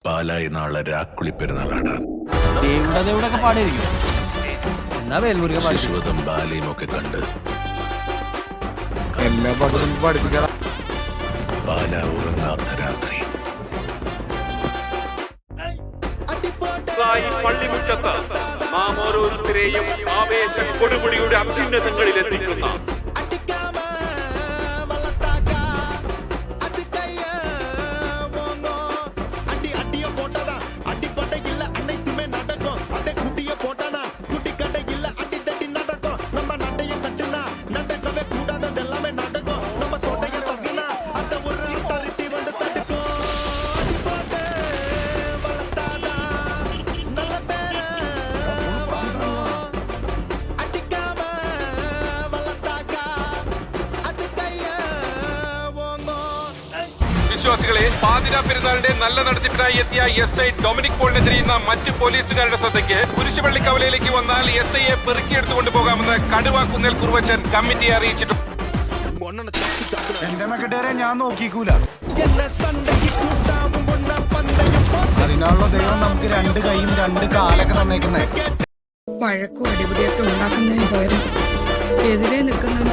പാലായി നാളെ രാക്കുളി പെരുന്നാളാണ്. ശിശുവധം ബാലയും ഒക്കെ കണ്ട് എല്ലാ പാട്ടും പഠിപ്പിക്കണം. പാല ഉറങ്ങാത്ത രാത്രി. പള്ളിമുറ്റത്ത് നാം ഓരോരുത്തരെയും ആവേശ കൊടുമുടിയുടെ അത്യുന്നതങ്ങളിൽ എത്തിക്കുന്ന വിശ്വാസികളെ, പാതിരാ പെരുന്നാളിന്റെ നല്ല നടത്തിപ്പിനായി എത്തിയ SI ഡൊമിനിക് പോളിനെതിരെയുന്ന മറ്റ് പോലീസുകാരുടെ ശ്രദ്ധയ്ക്ക് കുരിശുപള്ളി കവലയിലേക്ക് വന്നാൽ SIയെ പെറുക്കിയെടുത്തുകൊണ്ട് പോകാമെന്ന് കടുവാക്കുന്നേൽ കുറുവച്ചൻ കമ്മിറ്റിയെ അറിയിച്ചിട്ടുണ്ട്. എന്റെ മെക്കട്ടേറെ ഞാൻ നോക്കിക്കൂല. അതിനുള്ള ദൈവം നമുക്ക് 2 കൈയും 2 കാലൊക്കെ തന്നേക്കുന്നേ. വഴക്കും അടിപിടിയൊക്കെ ഉണ്ടാക്കുന്നതിന് പകരം എതിരെ നിൽക്കുന്ന